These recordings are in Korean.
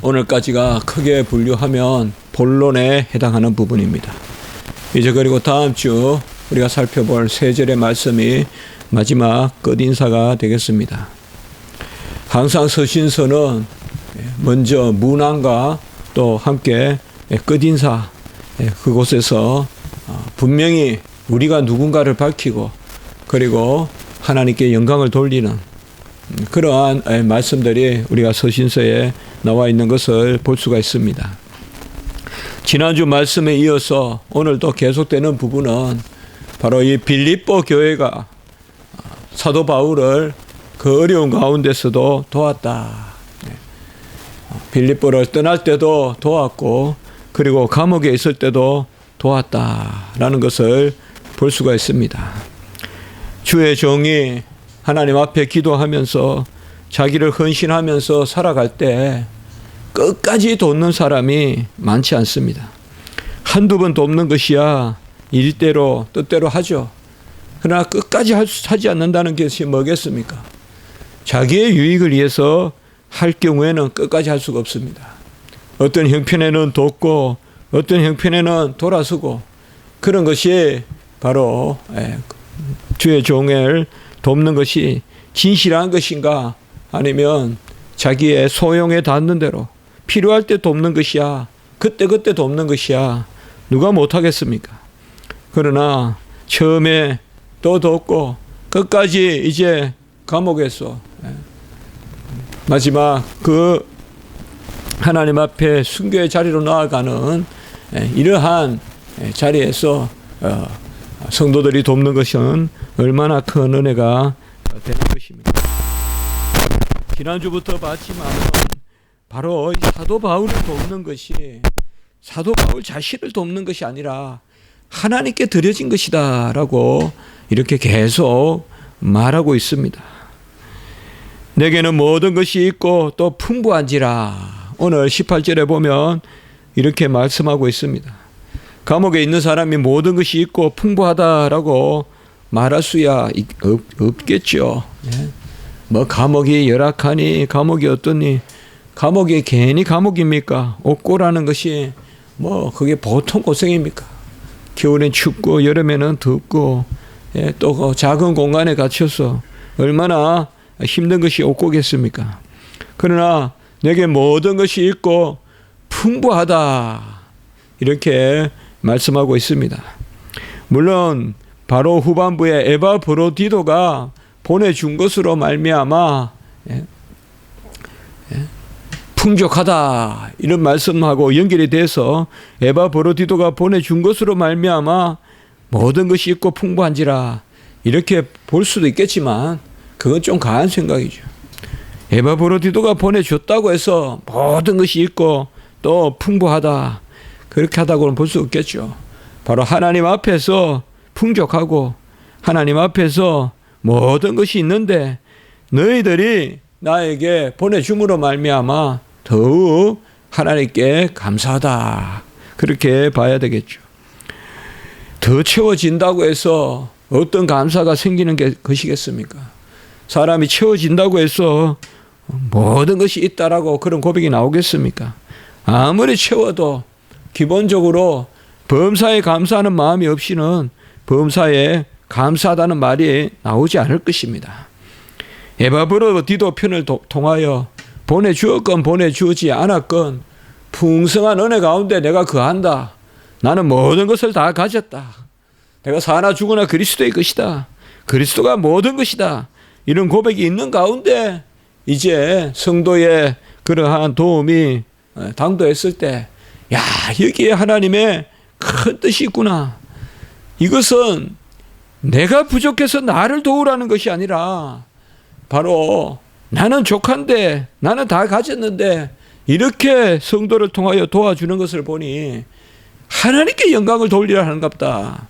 오늘까지가 크게 분류하면 본론에 해당하는 부분입니다. 이제 그리고 다음 주 우리가 살펴볼 세 절의 말씀이 마지막 끝인사가 되겠습니다. 항상 서신서는 먼저 문안과 또 함께 끝인사, 그곳에서 분명히 우리가 누군가를 밝히고 그리고 하나님께 영광을 돌리는 그러한 말씀들이 우리가 서신서에 나와 있는 것을 볼 수가 있습니다. 지난주 말씀에 이어서 오늘도 계속되는 부분은 바로 이 빌립보 교회가 사도 바울을 그 어려운 가운데서도 도왔다. 빌립보를 떠날 때도 도왔고 그리고 감옥에 있을 때도 도왔다라는 것을 볼 수가 있습니다. 주의 종이 하나님 앞에 기도하면서 자기를 헌신하면서 살아갈 때 끝까지 돕는 사람이 많지 않습니다. 한두 번 돕는 것이야 일대로 뜻대로 하죠. 그러나 끝까지 하지 않는다는 것이 뭐겠습니까? 자기의 유익을 위해서 할 경우에는 끝까지 할 수가 없습니다. 어떤 형편에는 돕고 어떤 형편에는 돌아서고 그런 것이 바로 주의 종을 돕는 것이 진실한 것인가 아니면 자기의 소용에 닿는 대로 필요할 때 돕는 것이야 그때 돕는 것이야 누가 못하겠습니까? 그러나 처음에 또 돕고 끝까지 이제 감옥에서 마지막 그 하나님 앞에 순교의 자리로 나아가는 이러한 자리에서 성도들이 돕는 것은 얼마나 큰 은혜가 되는 것입니다. 지난주부터 봤지만 바로 사도 바울을 돕는 것이 사도 바울 자신을 돕는 것이 아니라 하나님께 드려진 것이다 라고 이렇게 계속 말하고 있습니다. 내게는 모든 것이 있고 또 풍부한지라 오늘 18절에 보면 이렇게 말씀하고 있습니다. 감옥에 있는 사람이 모든 것이 있고 풍부하다라고 말할 수야 없겠죠. 뭐 감옥이 열악하니 감옥이 어떠니 감옥이 괜히 감옥입니까? 옥고라는 것이 뭐 그게 보통 고생입니까? 겨울엔 춥고 여름에는 덥고 또 그 작은 공간에 갇혀서 얼마나 힘든 것이 옥고겠습니까? 그러나 내게 모든 것이 있고 풍부하다 이렇게 말씀하고 있습니다. 물론 바로 후반부에 에바브로디도가 보내준 것으로 말미암아 풍족하다 이런 말씀하고 연결이 돼서 에바브로디도가 보내준 것으로 말미암아 모든 것이 있고 풍부한지라 이렇게 볼 수도 있겠지만 그건 좀 과한 생각이죠. 에바브로디도가 보내줬다고 해서 모든 것이 있고 또 풍부하다 그렇게 하다고는 볼 수 없겠죠. 바로 하나님 앞에서 풍족하고 하나님 앞에서 모든 것이 있는데 너희들이 나에게 보내줌으로 말미암아 더욱 하나님께 감사하다 그렇게 봐야 되겠죠. 더 채워진다고 해서 어떤 감사가 생기는 것이겠습니까? 사람이 채워진다고 해서 모든 것이 있다라고 그런 고백이 나오겠습니까? 아무리 채워도 기본적으로 범사에 감사하는 마음이 없이는 범사에 감사하다는 말이 나오지 않을 것입니다. 에바브로디도 편을 통하여 보내주었건 보내주지 않았건 풍성한 은혜 가운데 내가 거한다. 나는 모든 것을 다 가졌다. 내가 사나 죽으나 그리스도의 것이다. 그리스도가 모든 것이다. 이런 고백이 있는 가운데 이제 성도의 그러한 도움이 당도했을 때 야, 여기에 하나님의 큰 뜻이 있구나. 이것은 내가 부족해서 나를 도우라는 것이 아니라 바로 나는 족한데 나는 다 가졌는데 이렇게 성도를 통하여 도와주는 것을 보니 하나님께 영광을 돌리라는갑다.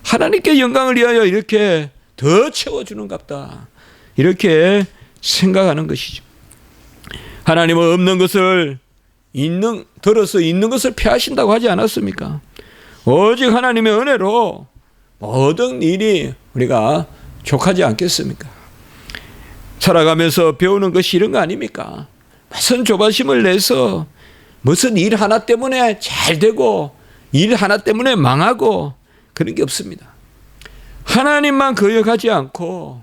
하나님께 영광을 위하여 이렇게 더 채워주는갑다. 이렇게 생각하는 것이죠. 하나님은 없는 것을 들어서 있는 것을 피하신다고 하지 않았습니까? 오직 하나님의 은혜로 모든 일이 우리가 족하지 않겠습니까? 살아가면서 배우는 것이 이런 거 아닙니까? 맞선 조바심을 내서 무슨 일 하나 때문에 잘 되고 일 하나 때문에 망하고 그런 게 없습니다. 하나님만 거역하지 않고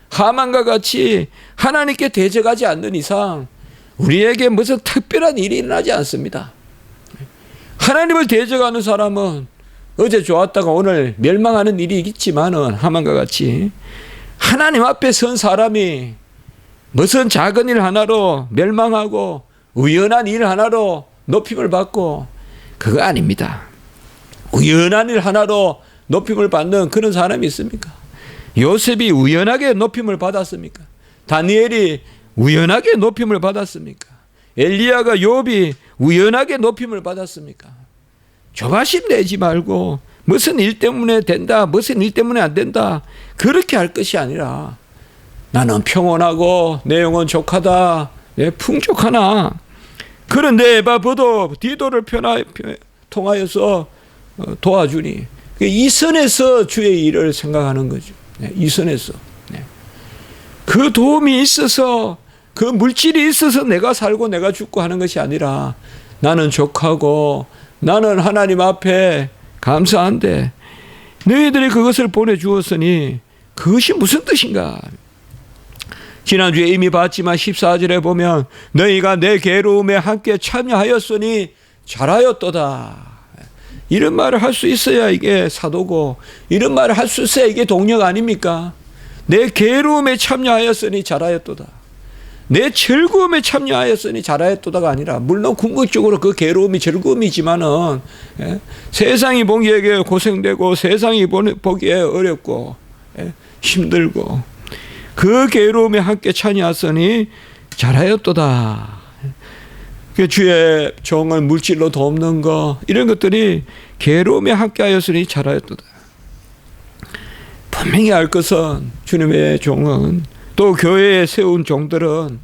하만과 같이 하나님께 대적하지 않는 이상 우리에게 무슨 특별한 일이 일어나지 않습니다. 하나님을 대적하는 사람은 어제 좋았다가 오늘 멸망하는 일이 있지만은 하만과 같이 하나님 앞에 선 사람이 무슨 작은 일 하나로 멸망하고 우연한 일 하나로 높임을 받고 그거 아닙니다. 우연한 일 하나로 높임을 받는 그런 사람이 있습니까? 요셉이 우연하게 높임을 받았습니까? 다니엘이 우연하게 높임을 받았습니까? 엘리야가 욥이 우연하게 높임을 받았습니까? 조바심 내지 말고 무슨 일 때문에 된다, 무슨 일 때문에 안 된다 그렇게 할 것이 아니라 나는 평온하고 내 영혼 족하다, 내 풍족하나 그런 내 에바보도 디도를 통하여서 도와주니 이 선에서 주의 일을 생각하는 거죠. 이 선에서 그 도움이 있어서 그 물질이 있어서 내가 살고 내가 죽고 하는 것이 아니라 나는 족하고 나는 하나님 앞에 감사한데 너희들이 그것을 보내주었으니 그것이 무슨 뜻인가? 지난주에 이미 봤지만 14절에 보면 너희가 내 괴로움에 함께 참여하였으니 잘하였도다. 이런 말을 할 수 있어야 이게 사도고 이런 말을 할 수 있어야 이게 동력 아닙니까? 내 괴로움에 참여하였으니 잘하였도다. 내 즐거움에 참여하였으니 잘하였도다가 아니라 물론 궁극적으로 그 괴로움이 즐거움이지만은 세상이 보기에 고생되고 세상이 보기에 어렵고 힘들고 그 괴로움에 함께 참여하였으니 잘하였도다. 주의 종을 물질로 돕는 거 이런 것들이 괴로움에 함께하였으니 잘하였도다. 분명히 알 것은 주님의 종은 또 교회에 세운 종들은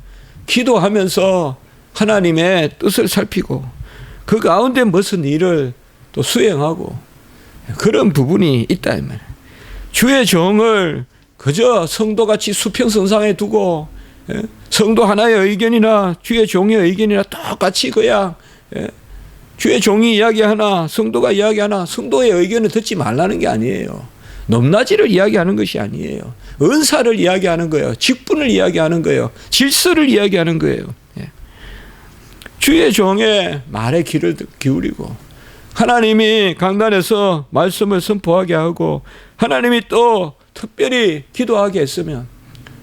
기도하면서 하나님의 뜻을 살피고 그 가운데 무슨 일을 또 수행하고 그런 부분이 있다 이 말이에요. 주의 종을 그저 성도같이 수평선상에 두고 성도 하나의 의견이나 주의 종의 의견이나 똑같이 그냥 주의 종이 이야기하나 성도가 이야기하나 성도의 의견을 듣지 말라는 게 아니에요. 높낮이를 이야기하는 것이 아니에요. 은사를 이야기하는 거예요. 직분을 이야기하는 거예요. 질서를 이야기하는 거예요. 주의 종의 말에 귀를 기울이고 하나님이 강단에서 말씀을 선포하게 하고 하나님이 또 특별히 기도하게 했으면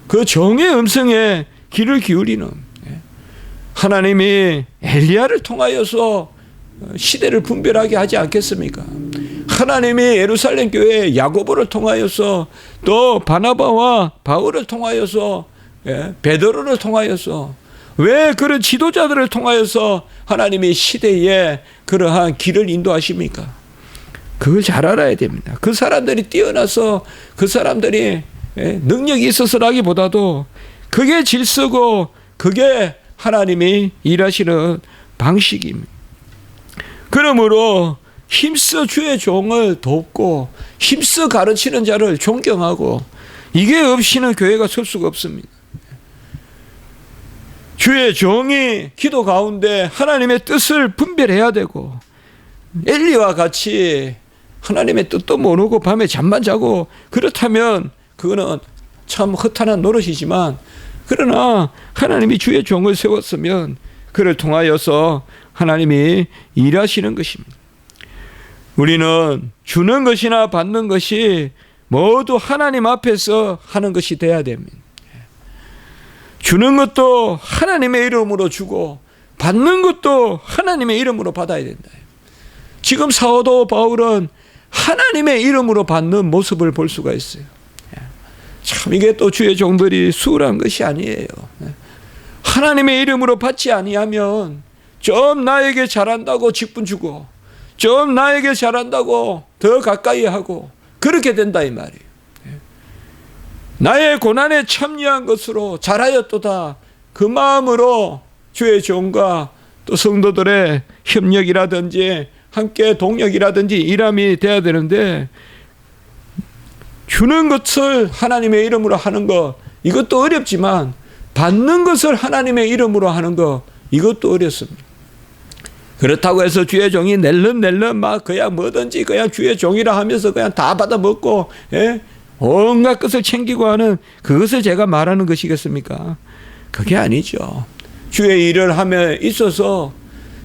그 종의 음성에 귀를 기울이는 하나님이 엘리야를 통하여서 시대를 분별하게 하지 않겠습니까? 하나님이 예루살렘 교회 야고보를 통하여서 또 바나바와 바울을 통하여서 베드로를 통하여서 왜 그런 지도자들을 통하여서 하나님이 시대에 그러한 길을 인도하십니까? 그걸 잘 알아야 됩니다. 그 사람들이 뛰어나서 그 사람들이 능력이 있어서라기보다도 그게 질서고 그게 하나님이 일하시는 방식입니다. 그러므로 힘써 주의 종을 돕고 힘써 가르치는 자를 존경하고 이게 없이는 교회가 설 수가 없습니다. 주의 종이 기도 가운데 하나님의 뜻을 분별해야 되고 엘리와 같이 하나님의 뜻도 모르고 밤에 잠만 자고 그렇다면 그거는 참 허탄한 노릇이지만 그러나 하나님이 주의 종을 세웠으면 그를 통하여서 하나님이 일하시는 것입니다. 우리는 주는 것이나 받는 것이 모두 하나님 앞에서 하는 것이 돼야 됩니다. 주는 것도 하나님의 이름으로 주고 받는 것도 하나님의 이름으로 받아야 된다. 지금 사도 바울은 하나님의 이름으로 받는 모습을 볼 수가 있어요. 참 이게 또 주의 종들이 수월한 것이 아니에요. 하나님의 이름으로 받지 아니하면 좀 나에게 잘한다고 직분 주고 좀 나에게 잘한다고 더 가까이 하고 그렇게 된다 이 말이에요. 나의 고난에 참여한 것으로 잘하였도다 그 마음으로 주의 종과 또 성도들의 협력이라든지 함께 동력이라든지 일함이 돼야 되는데 주는 것을 하나님의 이름으로 하는 것 이것도 어렵지만 받는 것을 하나님의 이름으로 하는 것 이것도 어렵습니다. 그렇다고 해서 주의 종이 낼름낼름 막 그냥 뭐든지 그냥 주의 종이라 하면서 그냥 다 받아먹고, 예? 온갖 것을 챙기고 하는 그것을 제가 말하는 것이겠습니까? 그게 아니죠. 주의 일을 함에 있어서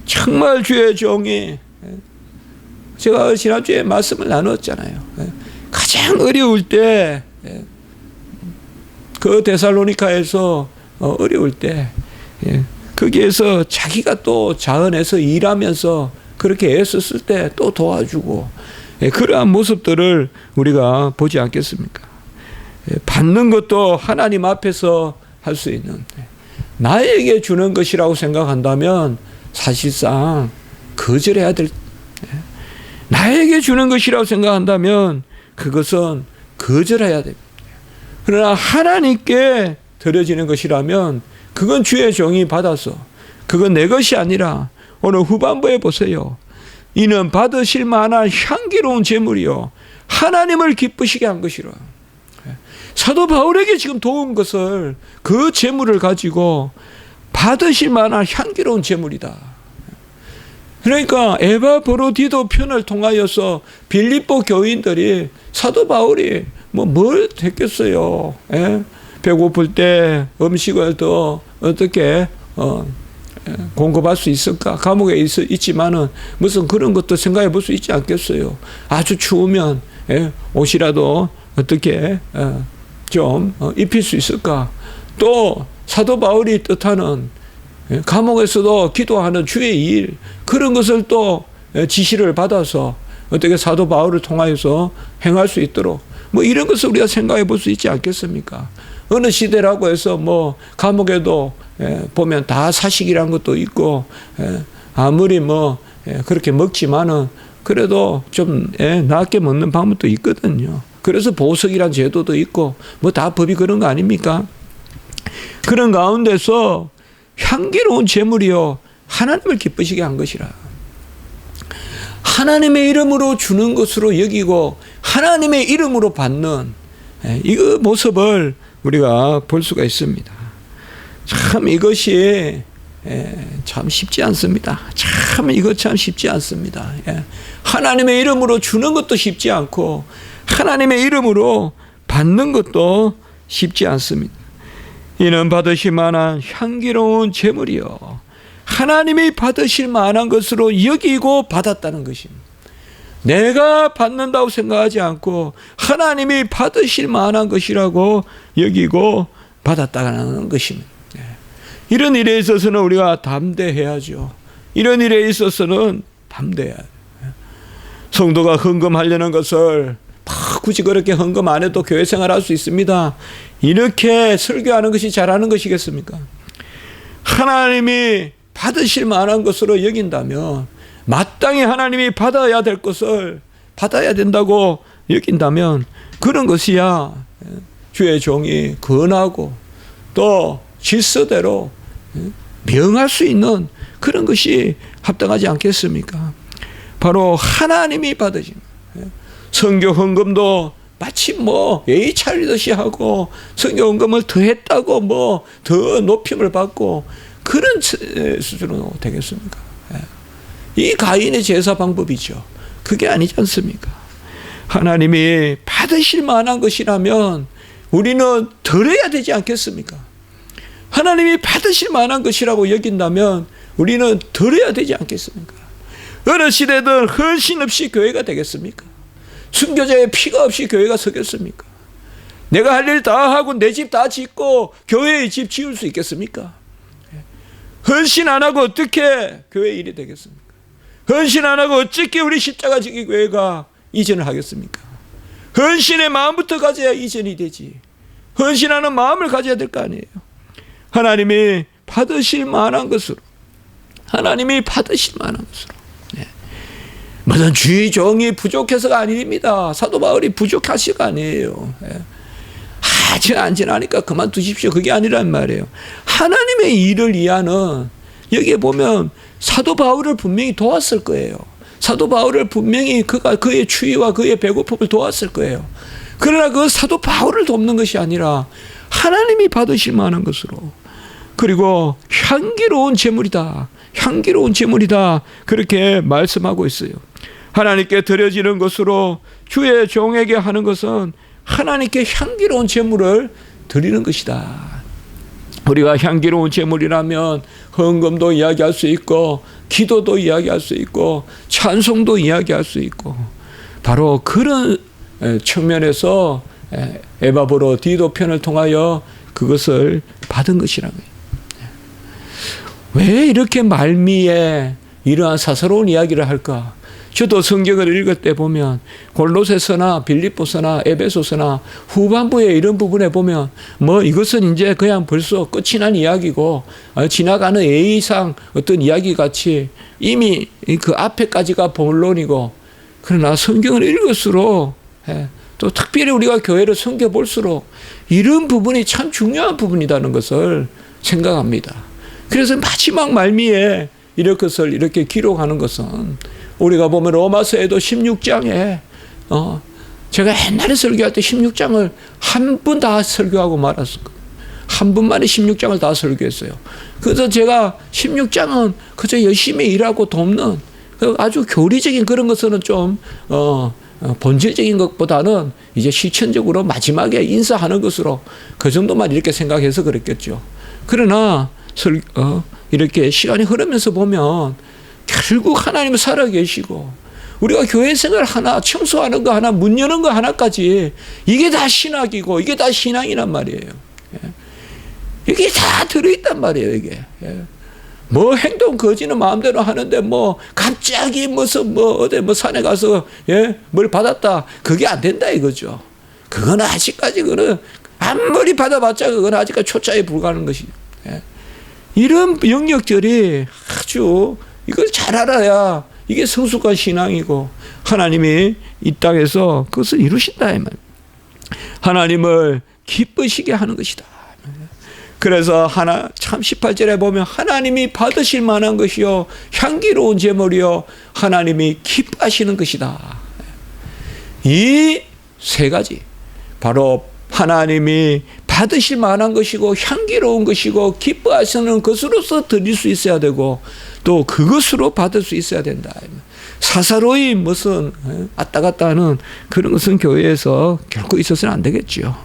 정말 주의 종이, 제가 지난주에 말씀을 나눴잖아요. 가장 어려울 때, 그 데살로니카에서 어려울 때, 거기에서 자기가 또 자원해서 일하면서 그렇게 애썼을 때 또 도와주고, 그러한 모습들을 우리가 보지 않겠습니까? 받는 것도 하나님 앞에서 할 수 있는, 나에게 주는 것이라고 생각한다면 사실상 거절해야 될, 나에게 주는 것이라고 생각한다면 그것은 거절해야 됩니다. 그러나 하나님께 드려지는 것이라면 그건 주의 종이 받아서, 그건 내 것이 아니라 오늘 후반부에 보세요. 이는 받으실 만한 향기로운 제물이요 하나님을 기쁘시게 한 것이라. 사도 바울에게 지금 도운 것을, 그 제물을 가지고 받으실 만한 향기로운 제물이다. 그러니까 에바브로디도 편을 통하여서 빌립보 교인들이 사도 바울이 뭘 했겠어요. 배고플 때 음식을 더 어떻게 공급할 수 있을까? 감옥에 있지만은 무슨 그런 것도 생각해 볼 수 있지 않겠어요. 아주 추우면 옷이라도 어떻게 좀 입힐 수 있을까? 또 사도 바울이 뜻하는 감옥에서도 기도하는 주의 일, 그런 것을 또 지시를 받아서 어떻게 사도 바울을 통하여서 행할 수 있도록 이런 것을 우리가 생각해 볼 수 있지 않겠습니까? 어느 시대라고 해서 감옥에도 보면 다 사식이라는 것도 있고, 아무리 그렇게 먹지만은 그래도 좀 낫게 먹는 방법도 있거든요. 그래서 보석이란 제도도 있고 다 법이 그런 거 아닙니까? 그런 가운데서 향기로운 제물이요 하나님을 기쁘시게 한 것이라. 하나님의 이름으로 주는 것으로 여기고 하나님의 이름으로 받는 이 모습을 우리가 볼 수가 있습니다. 참 이것이 참 쉽지 않습니다. 참 이거 참 쉽지 않습니다. 하나님의 이름으로 주는 것도 쉽지 않고 하나님의 이름으로 받는 것도 쉽지 않습니다. 이는 받으실 만한 향기로운 제물이요 하나님이 받으실 만한 것으로 여기고 받았다는 것입니다. 내가 받는다고 생각하지 않고 하나님이 받으실 만한 것이라고 여기고 받았다는 것입니다. 이런 일에 있어서는 우리가 담대해야죠. 이런 일에 있어서는 담대해야 돼요. 성도가 헌금하려는 것을 굳이 그렇게 헌금 안 해도 교회 생활할 수 있습니다. 이렇게 설교하는 것이 잘하는 것이겠습니까? 하나님이 받으실 만한 것으로 여긴다면, 마땅히 하나님이 받아야 될 것을 받아야 된다고 여긴다면 그런 것이야 주의 종이 권하고 또 질서대로 명할 수 있는 그런 것이 합당하지 않겠습니까? 바로 하나님이 받으신 선교 헌금도 마치 예의 차리듯이 하고 선교 헌금을 더 했다고 더 높임을 받고 그런 수준으로 되겠습니까? 이 가인의 제사 방법이죠. 그게 아니지 않습니까? 하나님이 받으실 만한 것이라면 우리는 덜해야 되지 않겠습니까? 하나님이 받으실 만한 것이라고 여긴다면 우리는 덜해야 되지 않겠습니까? 어느 시대든 헌신 없이 교회가 되겠습니까? 순교자의 피가 없이 교회가 서겠습니까? 내가 할 일 다 하고 내 집 다 짓고 교회의 집 지을 수 있겠습니까? 헌신 안 하고 어떻게 교회 일이 되겠습니까? 헌신 안 하고 어떻게 우리 십자가 지기 교회가 이전을 하겠습니까? 헌신의 마음부터 가져야 이전이 되지. 헌신하는 마음을 가져야 될 거 아니에요. 하나님이 받으실 만한 것으로, 하나님이 받으실 만한 것으로. 무슨 주의 종이 부족해서가 아닙니다. 사도 바울이 부족하시가 아니에요. 안 지나니까 그만두십시오. 그게 아니란 말이에요. 하나님의 일을 위하는, 여기에 보면 사도 바울을 분명히 도왔을 거예요. 사도 바울을 분명히 그의 추위와 그의 배고픔을 도왔을 거예요. 그러나 그 사도 바울을 돕는 것이 아니라 하나님이 받으실 만한 것으로, 그리고 향기로운 제물이다. 향기로운 제물이다. 그렇게 말씀하고 있어요. 하나님께 드려지는 것으로 주의 종에게 하는 것은 하나님께 향기로운 제물을 드리는 것이다. 우리가 향기로운 제물이라면 헌금도 이야기할 수 있고 기도도 이야기할 수 있고 찬송도 이야기할 수 있고 바로 그런 측면에서 에바브로-디도 편을 통하여 그것을 받은 것이라는 거예요. 왜 이렇게 말미에 이러한 사사로운 이야기를 할까? 저도 성경을 읽을 때 보면 골로새서나 빌립보서나 에베소서나 후반부에 이런 부분에 보면 뭐 이것은 이제 그냥 벌써 끝이 난 이야기고 지나가는 A상 어떤 이야기 같이 이미 그 앞에까지가 본론이고, 그러나 성경을 읽을수록 또 특별히 우리가 교회를 섬겨볼수록 이런 부분이 참 중요한 부분이라는 것을 생각합니다. 그래서 마지막 말미에 이것을 이렇게 기록하는 것은 우리가 보면 로마서에도 16장에 제가 옛날에 설교할 때 16장을 한 번 다 설교하고 말았을 거예요. 한 번만에 16장을 다 설교했어요. 그래서 제가 16장은 그저 열심히 일하고 돕는 아주 교리적인 그런 것은 좀 본질적인 것보다는 이제 실천적으로 마지막에 인사하는 것으로 그 정도만 이렇게 생각해서 그랬겠죠. 그러나 이렇게 시간이 흐르면서 보면 결국 하나님은 살아계시고 우리가 교회 생활 하나, 청소하는 거 하나, 문 여는 거 하나까지 이게 다 신학이고 이게 다 신앙이란 말이에요. 이게 다 들어있단 말이에요. 이게 뭐 행동 거지는 마음대로 하는데 뭐 갑자기 무슨 어디 산에 가서 뭘 받았다, 그게 안 된다 이거죠. 그거는 아직까지 그거는 아무리 받아봤자 그거는 아직까지 초짜에 불과한 것이죠. 이런 영역들이 아주 이걸 잘 알아야 이게 성숙한 신앙이고 하나님이 이 땅에서 그것을 이루신다 이 말. 하나님을 기쁘시게 하는 것이다. 그래서 참 18절에 보면 하나님이 받으실 만한 것이요 향기로운 제물이요 하나님이 기뻐하시는 것이다. 이 세 가지 바로 하나님이 받으실 만한 것이고 향기로운 것이고 기뻐하시는 것으로서 드릴 수 있어야 되고 또 그것으로 받을 수 있어야 된다. 사사로이 무슨 왔다 갔다 하는 그런 것은 교회에서 결코 있어서는 안 되겠죠.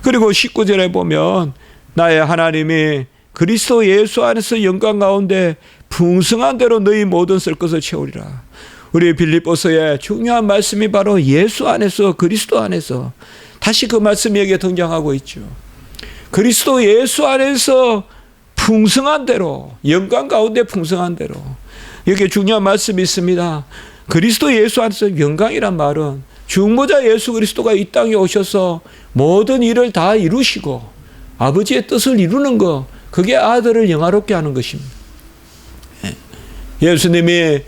그리고 19절에 보면 나의 하나님이 그리스도 예수 안에서 영광 가운데 풍성한 대로 너희 모든 쓸 것을 채우리라. 우리 빌립보서의 중요한 말씀이 바로 예수 안에서, 그리스도 안에서, 다시 그 말씀이 여기에 등장하고 있죠. 그리스도 예수 안에서 풍성한 대로, 영광 가운데 풍성한 대로. 여기에 중요한 말씀이 있습니다. 그리스도 예수 안에서 영광이란 말은 중보자 예수 그리스도가 이 땅에 오셔서 모든 일을 다 이루시고 아버지의 뜻을 이루는 것, 그게 아들을 영화롭게 하는 것입니다. 예수님이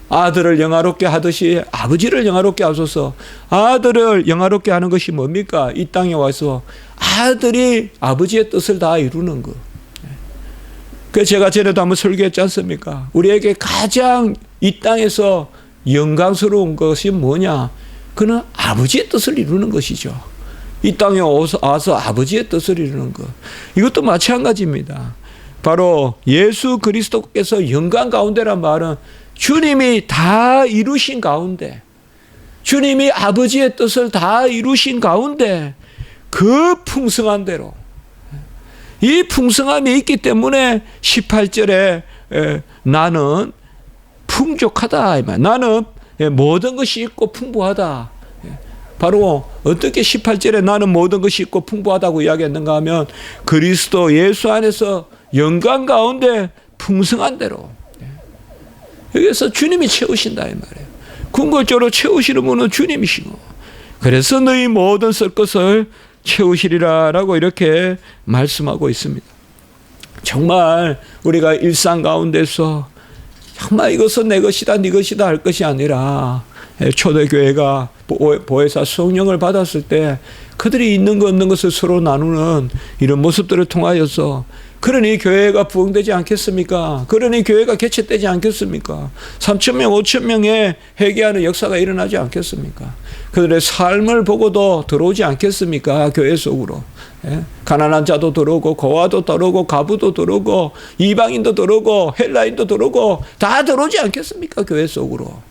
아들을 영화롭게 하듯이 아버지를 영화롭게 하소서. 아들을 영화롭게 하는 것이 뭡니까? 이 땅에 와서 아들이 아버지의 뜻을 다 이루는 것. 그래서 제가 전에도 한번 설교했지 않습니까? 우리에게 가장 이 땅에서 영광스러운 것이 뭐냐? 그는 아버지의 뜻을 이루는 것이죠. 이 땅에 와서 아버지의 뜻을 이루는 것. 이것도 마찬가지입니다. 바로 예수 그리스도께서 영광 가운데란 말은 주님이 다 이루신 가운데, 주님이 아버지의 뜻을 다 이루신 가운데 그 풍성한 대로, 이 풍성함이 있기 때문에 18절에 나는 풍족하다. 나는 모든 것이 있고 풍부하다. 바로 어떻게 18절에 나는 모든 것이 있고 풍부하다고 이야기했는가 하면 그리스도 예수 안에서 영광 가운데 풍성한 대로, 여기서 주님이 채우신다 이 말이에요. 궁극적으로 채우시는 분은 주님이시고, 그래서 너희 모든 쓸 것을 채우시리라 라고 이렇게 말씀하고 있습니다. 정말 우리가 일상 가운데서 정말 이것은 내 것이다 네 것이다 할 것이 아니라, 초대교회가 보혜사 성령을 받았을 때 그들이 있는 것 없는 것을 서로 나누는 이런 모습들을 통하여서, 그러니 교회가 부흥되지 않겠습니까? 그러니 교회가 개최되지 않겠습니까? 3,000명, 5,000명의 회개하는 역사가 일어나지 않겠습니까? 그들의 삶을 보고도 들어오지 않겠습니까? 교회 속으로. 가난한 자도 들어오고 고아도 들어오고 가부도 들어오고 이방인도 들어오고 헬라인도 들어오고 다 들어오지 않겠습니까? 교회 속으로.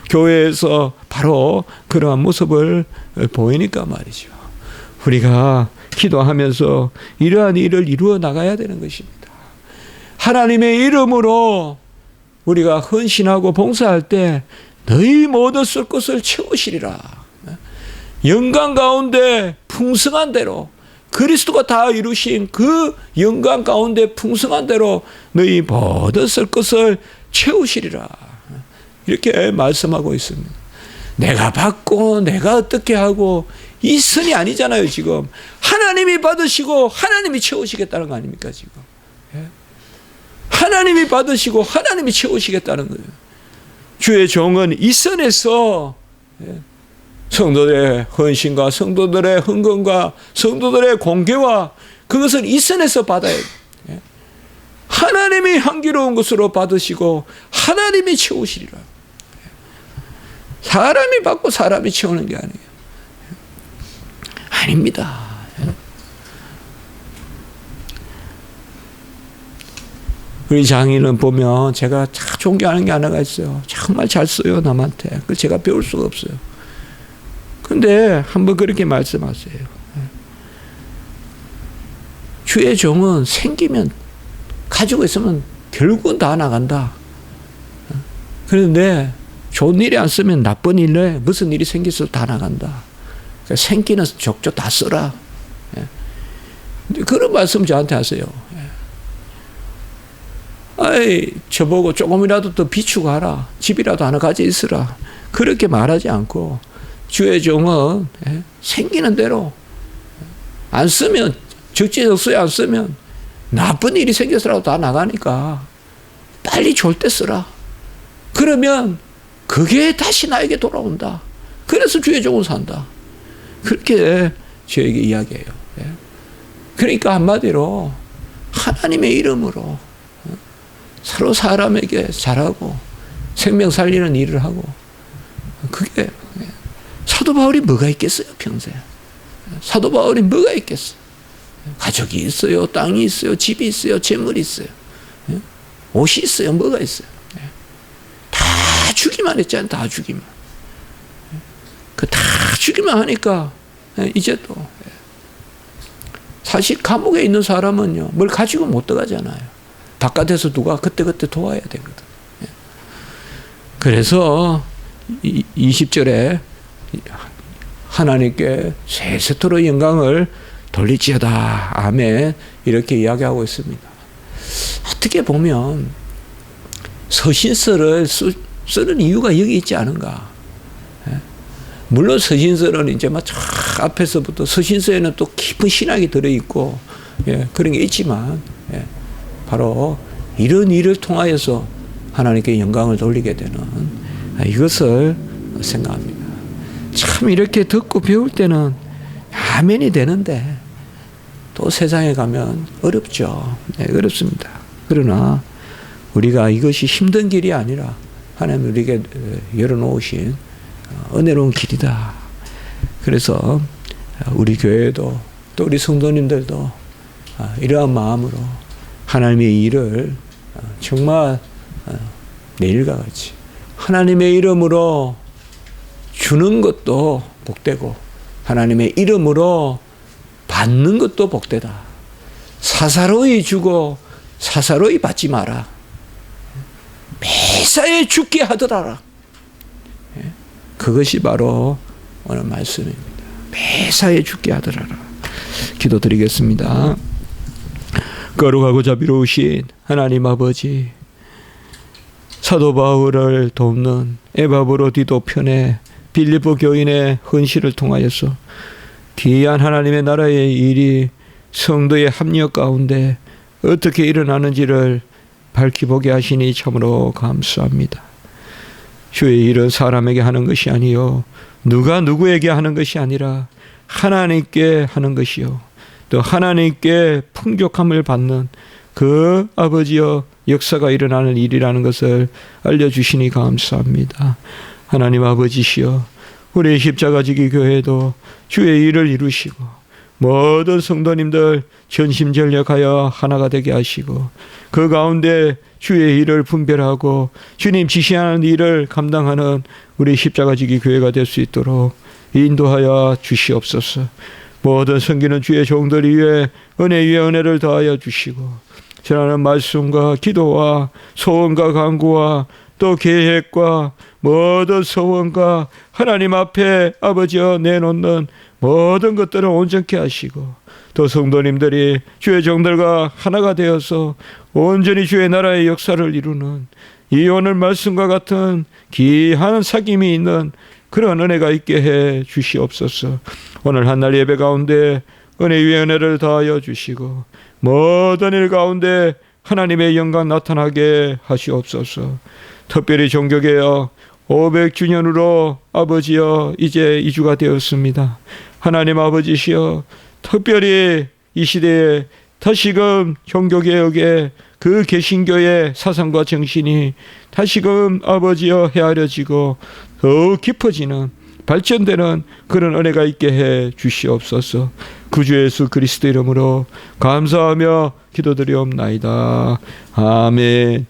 교회에서 바로 그러한 모습을 보이니까 말이죠. 우리가 기도하면서 이러한 일을 이루어 나가야 되는 것입니다. 하나님의 이름으로 우리가 헌신하고 봉사할 때 너희 모든 쓸 것을 채우시리라. 영광 가운데 풍성한 대로 그리스도가 다 이루신 그 영광 가운데 풍성한 대로 너희 모든 쓸 것을 채우시리라. 이렇게 말씀하고 있습니다. 내가 받고 내가 어떻게 하고 이 선이 아니잖아요. 지금 하나님이 받으시고 하나님이 채우시겠다는 거 아닙니까? 지금 하나님이 받으시고 하나님이 채우시겠다는 거예요. 주의 종은 이 선에서 성도들의 헌신과 성도들의 헌금과 성도들의 공개와 그것을 이 선에서 받아야 돼요. 하나님이 향기로운 것으로 받으시고 하나님이 채우시리라. 사람이 받고 사람이 채우는 게 아니에요. 아닙니다. 우리 장인은 보면 제가 참 존경하는 게 하나가 있어요. 정말 잘 써요, 남한테. 그걸 제가 배울 수가 없어요. 근데 한번 그렇게 말씀하세요. 주의 종은 생기면 가지고 있으면 결국은 다 나간다. 그런데 좋은 일이 안 쓰면 나쁜 일에 무슨 일이 생겨서 다 나간다. 그러니까 생기는 족족 다 써라. 그런 말씀 저한테 하세요. 아이, 저보고 조금이라도 더 비추고 하라. 집이라도 하나 가져 있으라. 그렇게 말하지 않고 주의 종은 생기는 대로 안 쓰면 적재적소에 안 쓰면 나쁜 일이 생겨서라도 다 나가니까 빨리 좋을 때 쓰라. 그러면 그게 다시 나에게 돌아온다. 그래서 주의 종은 산다. 그렇게 저에게 이야기해요. 그러니까 한마디로 하나님의 이름으로 서로 사람에게 잘하고 생명 살리는 일을 하고 그게 사도 바울이 뭐가 있겠어요 평생. 사도 바울이 뭐가 있겠어요. 가족이 있어요. 땅이 있어요. 집이 있어요. 재물이 있어요. 옷이 있어요. 뭐가 있어요. 다 주기만 했잖아요. 다 주기만. 그 다 주기만 하니까 이제 또 사실 감옥에 있는 사람은요 뭘 가지고 못 들어가잖아요. 바깥에서 누가 그때그때 도와야 되거든. 그래서 20절에 하나님께 세세토록 영광을 돌리지어다. 아멘. 이렇게 이야기하고 있습니다. 어떻게 보면 서신서를 쓰는 이유가 여기 있지 않은가. 물론 서신서는 이제 막 앞에서부터 서신서에는 또 깊은 신학이 들어있고 그런 게 있지만 바로 이런 일을 통하여서 하나님께 영광을 돌리게 되는 이것을 생각합니다. 참 이렇게 듣고 배울 때는 아멘이 되는데 또 세상에 가면 어렵죠. 어렵습니다. 그러나 우리가 이것이 힘든 길이 아니라 하나님 우리에게 열어놓으신 은혜로운 길이다. 그래서 우리 교회도 또 우리 성도님들도 이러한 마음으로 하나님의 일을 정말 내일과 같이 하나님의 이름으로 주는 것도 복되고 하나님의 이름으로 받는 것도 복되다. 사사로이 주고 사사로이 받지 마라. 매사에 죽게 하더라. 그것이 바로 오늘 말씀입니다. 매사에 죽게 하더라. 기도드리겠습니다. 거룩하고 자비로우신 하나님 아버지, 사도 바울을 돕는 에바브로디도 편에 빌립보 교인의 헌신을 통하여서 귀한 하나님의 나라의 일이 성도의 합력 가운데 어떻게 일어나는지를 밝히 보게 하시니 참으로 감사합니다. 주의 일은 사람에게 하는 것이 아니요 누가 누구에게 하는 것이 아니라 하나님께 하는 것이요 또 하나님께 풍족함을 받는 그 아버지여 역사가 일어나는 일이라는 것을 알려주시니 감사합니다. 하나님 아버지시여 우리 십자가지기 교회도 주의 일을 이루시고 모든 성도님들 전심전력하여 하나가 되게 하시고 그 가운데 주의 일을 분별하고 주님 지시하는 일을 감당하는 우리 십자가지기 교회가 될 수 있도록 인도하여 주시옵소서. 모든 섬기는 주의 종들 위에 은혜 위에 은혜를 더하여 주시고 전하는 말씀과 기도와 소원과 간구와 또 계획과 모든 소원과 하나님 앞에 아버지여 내놓는 모든 것들을 온전케 하시고 또 성도님들이 주의 종들과 하나가 되어서 온전히 주의 나라의 역사를 이루는 이 오늘 말씀과 같은 귀한 사귐이 있는 그런 은혜가 있게 해 주시옵소서. 오늘 한날 예배 가운데 은혜 위에 은혜를 더하여 주시고 모든 일 가운데 하나님의 영광 나타나게 하시옵소서. 특별히 종교개혁 500주년으로 아버지여 이제 2주가 되었습니다. 하나님 아버지시여 특별히 이 시대에 다시금 종교개혁의 그 개신교의 사상과 정신이 다시금 아버지여 헤아려지고 더욱 깊어지는 발전되는 그런 은혜가 있게 해 주시옵소서. 구주 예수 그리스도 이름으로 감사하며 기도드리옵나이다. 아멘.